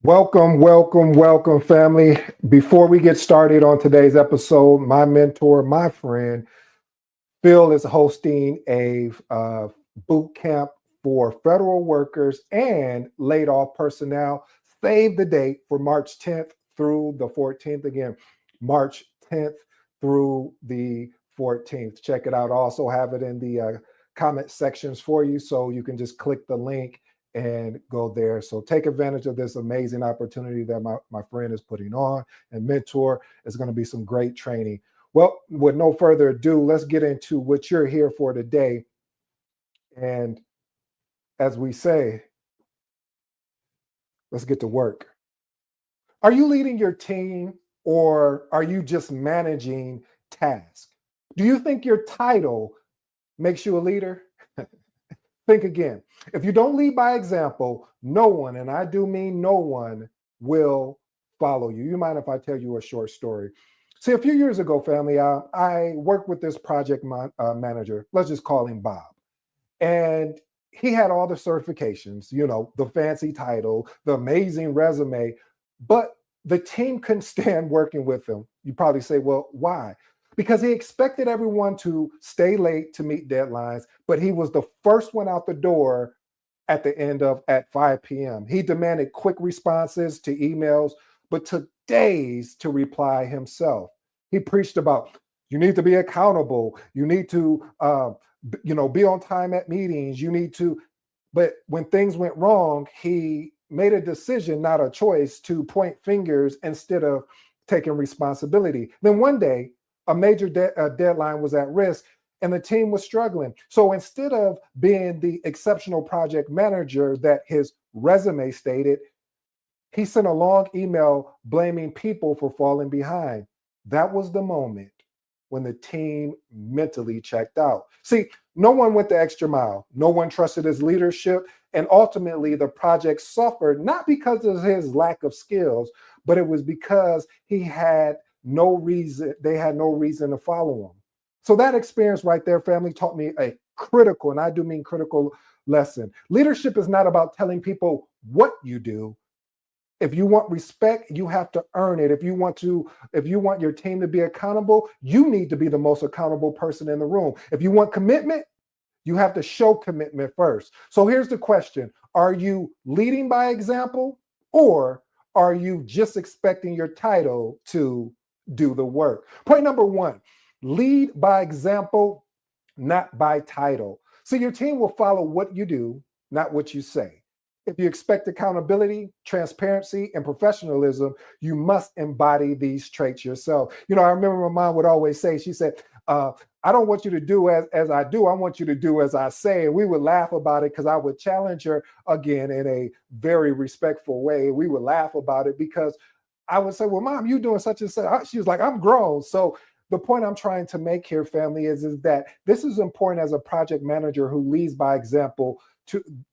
Welcome, welcome, welcome, family. Before we get started on today's episode, my mentor, my friend, Phil is hosting a boot camp for federal workers and laid off personnel. Save the date for March 10th through the 14th. Again, March 10th through the 14th. Check it out. I also have it in the comment sections for you, so you can just click the link and go there. So take advantage of this amazing opportunity that my friend is putting on and mentor. It's going to be some great training. Well, with no further ado, let's get into what you're here for today. And as we say, let's get to work. Are you leading your team or are you just managing tasks? Do you think your title makes you a leader? Think again. If you don't lead by example, no one, and I do mean no one, will follow you. You mind if I tell you a short story? See, a few years ago, family, I worked with this project manager. Let's just call him Bob. And he had all the certifications, the fancy title, the amazing resume, but the team couldn't stand working with him. You probably say, well, why? Because he expected everyone to stay late to meet deadlines, but he was the first one out the door at the end of at 5 p.m. He demanded quick responses to emails, but took days to reply himself. He preached about you need to be accountable. You need to, be on time at meetings. You need to, but when things went wrong, he made a decision, not a choice, to point fingers instead of taking responsibility. Then one day, a major deadline was at risk and the team was struggling. So instead of being the exceptional project manager that his resume stated, he sent a long email blaming people for falling behind. That was the moment when the team mentally checked out. See, no one went the extra mile. No one trusted his leadership. And ultimately, the project suffered, not because of his lack of skills, but it was because he had no reason, they had no reason to follow him. So that experience right there, family, taught me a critical, and I do mean critical, lesson. Leadership is not about telling people what you do. If you want respect, you have to earn it. If you want your team to be accountable, you need to be the most accountable person in the room. If you want commitment, you have to show commitment first. So here's the question. Are you leading by example, or are you just expecting your title to do the work? Point number one, lead by example, not by title. So your team will follow what you do, not what you say. If you expect accountability, transparency, and professionalism, you must embody these traits yourself. I remember my mom would always say, she said, I don't want you to do as I do. I want you to do as I say. And we would laugh about it because I would challenge her again in a very respectful way. We would laugh about it because I would say, well, Mom, you doing such and such. She was like, I'm grown. So the point I'm trying to make here, family, is that this is important as a project manager who leads by example.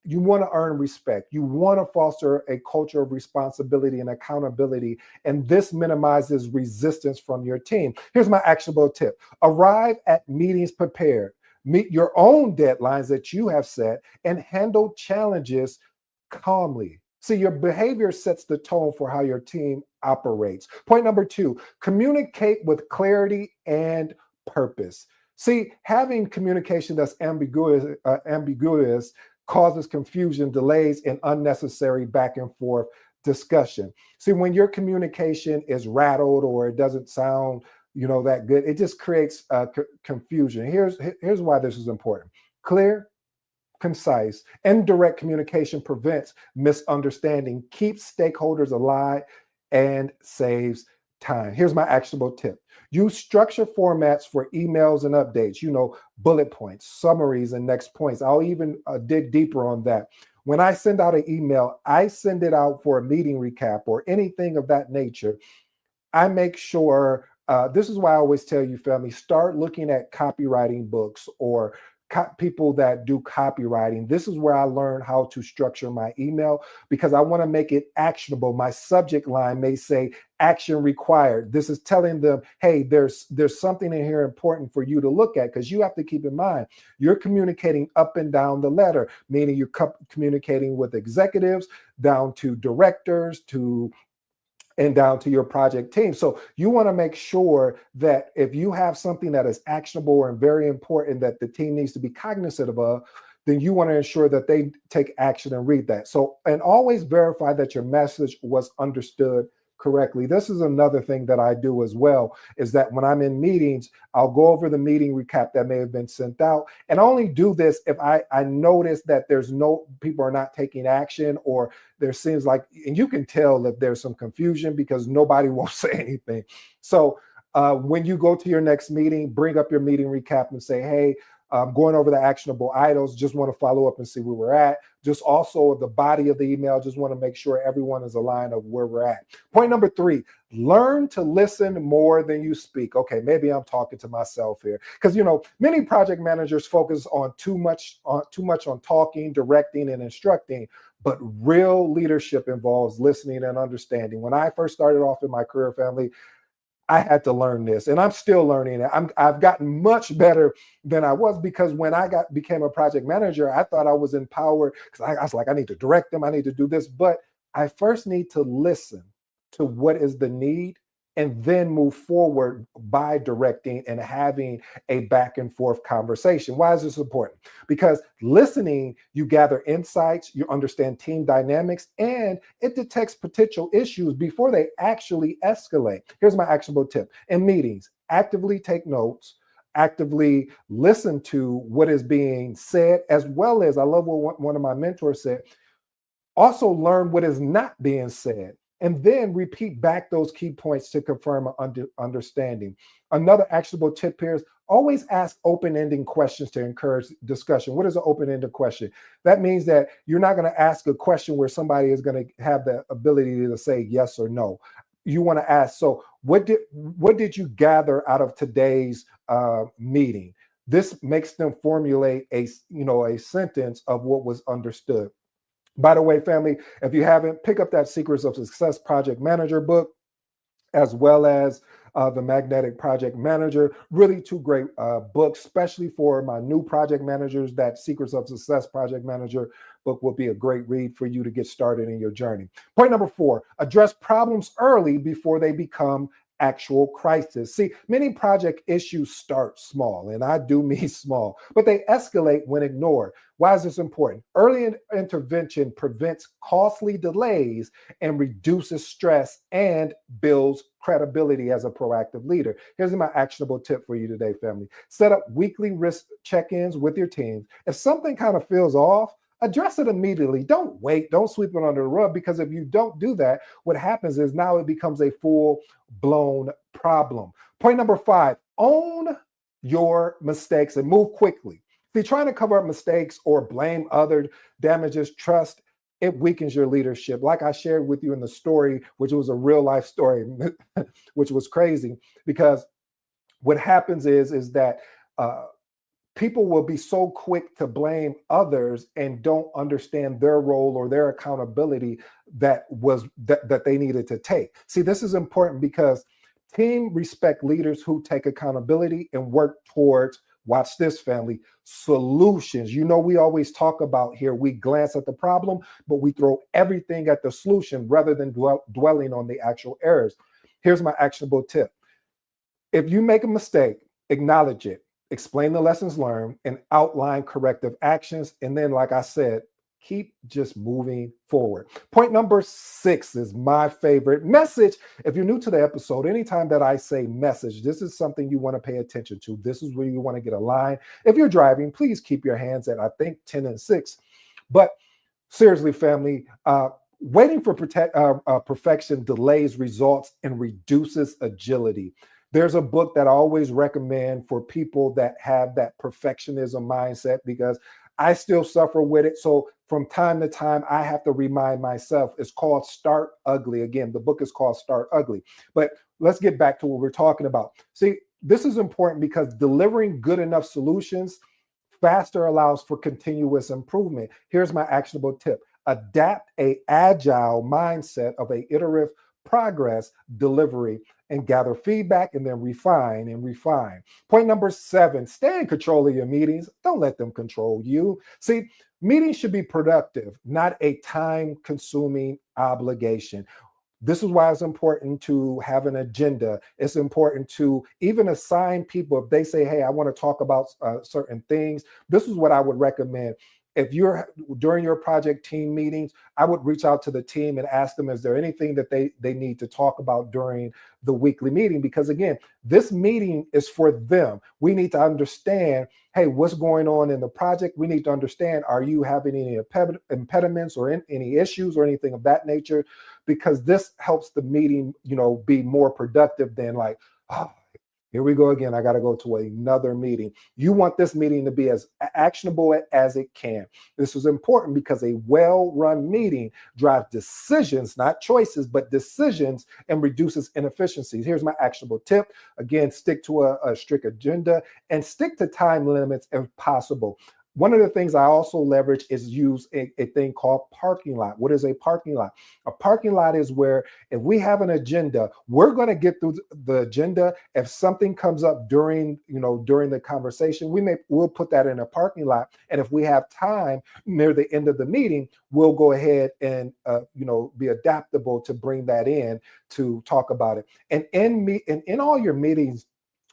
You want to earn respect. You want to foster a culture of responsibility and accountability, and this minimizes resistance from your team. Here's my actionable tip. Arrive at meetings prepared. Meet your own deadlines that you have set and handle challenges calmly. See, your behavior sets the tone for how your team operates. Point number two, communicate with clarity and purpose. See, having communication that's ambiguous causes confusion, delays, and unnecessary back and forth discussion. See, when your communication is rattled or it doesn't sound, that good, it just creates confusion. Here's why this is important. Clear, concise, and direct communication prevents misunderstanding, keeps stakeholders aligned, and saves time. Here's my actionable tip. Use structure formats for emails and updates, bullet points, summaries, and next points. I'll even dig deeper on that. When I send out an email, I send it out for a meeting recap or anything of that nature. I make sure, this is why I always tell you, family, start looking at copywriting books or people that do copywriting, this is where I learned how to structure my email because I want to make it actionable. My subject line may say action required. This is telling them, hey, there's something in here important for you to look at, because you have to keep in mind you're communicating up and down the ladder, meaning you're communicating with executives, down to directors, and down to your project team. So you want to make sure that if you have something that is actionable and very important that the team needs to be cognizant of, then you want to ensure that they take action and read that. So, and always verify that your message was understood correctly. This is another thing that I do as well, is that when I'm in meetings, I'll go over the meeting recap that may have been sent out. And I only do this if I notice that there's no people are not taking action, or there seems like, and you can tell that there's some confusion because nobody won't say anything. So when you go to your next meeting, bring up your meeting recap and say, hey, going over the actionable items, just want to follow up and see where we're at. Just also the body of the email, just want to make sure everyone is aligned of where we're at. Point number 3, learn to listen more than you speak. Okay, maybe I'm talking to myself here, because many project managers focus on too much on talking, directing, and instructing. But real leadership involves listening and understanding. When I first started off in my career, family, I had to learn this, and I'm still learning it. I've gotten much better than I was, because when I became a project manager, I thought I was empowered, because I was like, I need to direct them, I need to do this. But I first need to listen to what is the need, and then move forward by directing and having a back and forth conversation. Why is this important? Because listening, you gather insights, you understand team dynamics, and it detects potential issues before they actually escalate. Here's my actionable tip. In meetings, actively take notes, actively listen to what is being said, as well as, I love what one of my mentors said, also learn what is not being said, and then repeat back those key points to confirm an understanding. Another actionable tip here is always ask open-ended questions to encourage discussion. What is an open-ended question? That means that you're not going to ask a question where somebody is going to have the ability to say yes or no. You want to ask, so what did you gather out of today's meeting? This makes them formulate a sentence of what was understood. By the way, family, if you haven't, pick up that Secrets of Success Project Manager book, as well as the Magnetic Project Manager. Really 2 great books, especially for my new project managers. That Secrets of Success Project Manager book will be a great read for you to get started in your journey. Point number 4, address problems early before they become actual crisis. See, many project issues start small, and I do mean small, but they escalate when ignored. Why is this important? Early intervention prevents costly delays and reduces stress and builds credibility as a proactive leader. Here's my actionable tip for you today, family. Set up weekly risk check-ins with your teams. If something kind of feels off, address it immediately. Don't wait. Don't sweep it under the rug, because if you don't do that, what happens is now it becomes a full-blown problem. Point number 5, own your mistakes and move quickly. If you're trying to cover up mistakes or blame others, damages trust, it weakens your leadership. Like I shared with you in the story, which was a real life story, which was crazy, because what happens is that people will be so quick to blame others and don't understand their role or their accountability that they needed to take. See, this is important because team respect leaders who take accountability and work towards, watch this, family, solutions. We always talk about here, we glance at the problem, but we throw everything at the solution rather than dwelling on the actual errors. Here's my actionable tip. If you make a mistake, acknowledge it, explain the lessons learned, and outline corrective actions. And then, like I said, keep just moving forward. Point number 6 is my favorite message. If you're new to the episode, anytime that I say message, this is something you want to pay attention to. This is where you want to get aligned. If you're driving, please keep your hands at, I think, 10 and 6. But seriously, family, waiting for perfection delays results and reduces agility. There's a book that I always recommend for people that have that perfectionism mindset, because I still suffer with it. So from time to time, I have to remind myself. It's called Start Ugly. Again, the book is called Start Ugly. But let's get back to what we're talking about. See, this is important because delivering good enough solutions Faster allows for continuous improvement. Here's my actionable tip. Adapt a agile mindset of a iterative progress delivery and gather feedback and then refine and refine. Point number 7, stay in control of your meetings. Don't let them control you. See, meetings should be productive, not a time consuming obligation. This is why it's important to have an agenda. It's important to even assign people, if they say, hey, I want to talk about certain things. This is what I would recommend. If you're during your project team meetings, I would reach out to the team and ask them, is there anything that they need to talk about during the weekly meeting? Because again, this meeting is for them. We need to understand, hey, what's going on in the project? We need to understand, are you having any impediments or any issues or anything of that nature? Because this helps the meeting, be more productive than like, oh, here we go again. I got to go to another meeting. You want this meeting to be as actionable as it can. This is important because a well-run meeting drives decisions, not choices, but decisions, and reduces inefficiencies. Here's my actionable tip. Again, stick to a strict agenda and stick to time limits if possible. One of the things I also leverage is use a thing called parking lot. What is a parking lot? A parking lot is where if we have an agenda, we're going to get through the agenda. If something comes up during the conversation, we'll put that in a parking lot. And if we have time near the end of the meeting, we'll go ahead and be adaptable to bring that in to talk about it. And in all your meetings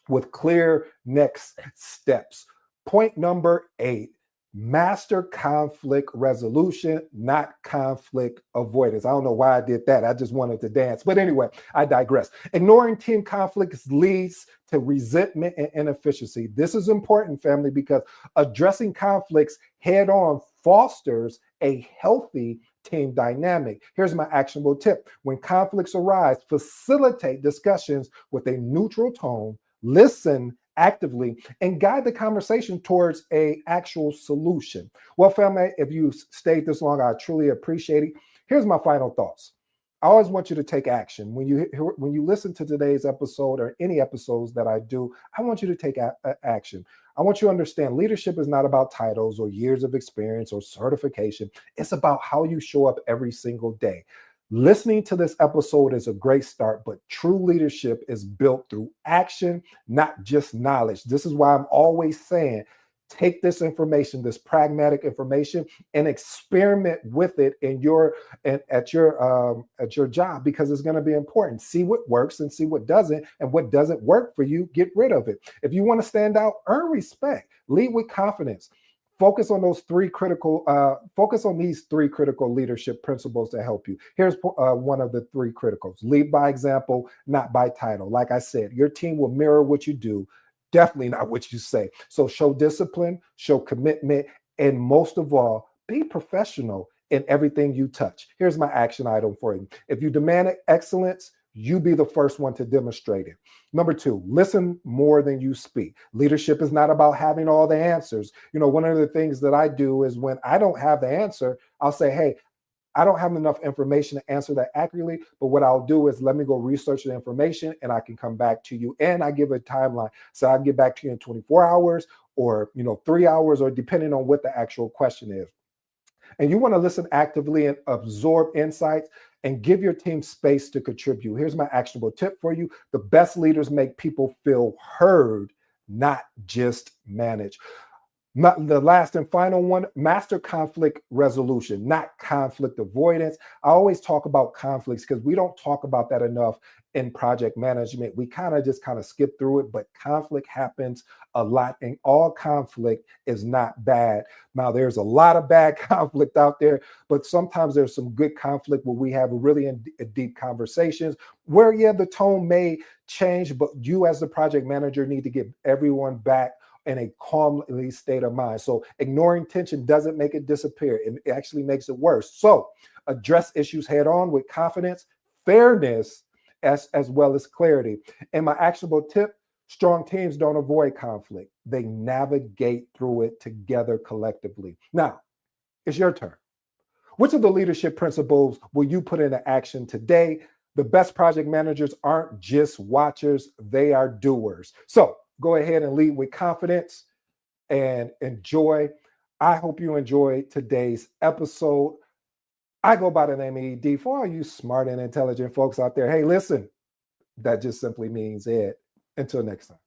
with clear next steps. Point number 8, master conflict resolution, not conflict avoidance. I don't know why I did that. I just wanted to dance. But anyway, I digress. Ignoring team conflicts leads to resentment and inefficiency. This is important, family, because addressing conflicts head on fosters a healthy team dynamic. Here's my actionable tip. When conflicts arise, facilitate discussions with a neutral tone, listen actively, and guide the conversation towards a actual solution. Well, family, if you stayed this long, I truly appreciate it. Here's my final thoughts. I always want you to take action. When you listen to today's episode or any episodes that I do, I want you to take action. I want you to understand leadership is not about titles or years of experience or certification. It's about how you show up every single day. Listening to this episode is a great start, but true leadership is built through action, not just knowledge. This is why I'm always saying, take this information, this pragmatic information, and experiment with it at your job, because it's going to be important. See what works and see what doesn't, and what doesn't work for you, get rid of it. If you want to stand out, earn respect, lead with confidence. Focus on these three critical leadership principles to help you. Here's one of the 3 criticals. Lead by example, not by title. Like I said, your team will mirror what you do, definitely not what you say. So show discipline, show commitment, and most of all, be professional in everything you touch. Here's my action item for you. If you demand excellence, you be the first one to demonstrate it. Number 2, listen more than you speak. Leadership is not about having all the answers. One of the things that I do is when I don't have the answer, I'll say, hey, I don't have enough information to answer that accurately, but what I'll do is let me go research the information and I can come back to you. And I give a timeline. So I'll get back to you in 24 hours or, 3 hours, or depending on what the actual question is. And you want to listen actively and absorb insights and give your team space to contribute. Here's my actionable tip for you. The best leaders make people feel heard, not just managed. Not the last and final one, master conflict resolution, not conflict avoidance. I always talk about conflicts because we don't talk about that enough in project management. We kind of skip through it, but conflict happens a lot, and all conflict is not bad. Now, there's a lot of bad conflict out there, but sometimes there's some good conflict where we have really deep conversations where, yeah, the tone may change, but you as the project manager need to get everyone back in a calm state of mind. So ignoring tension doesn't make it disappear. It actually makes it worse. So address issues head on with confidence, fairness, as well as clarity. And my actionable tip, strong teams don't avoid conflict. They navigate through it together collectively. Now, it's your turn. Which of the leadership principles will you put into action today? The best project managers aren't just watchers, they are doers. So go ahead and lead with confidence, and enjoy. I hope you enjoyed today's episode. I go by the name of ED. For all you smart and intelligent folks out there, hey, listen, that just simply means Ed. Until next time.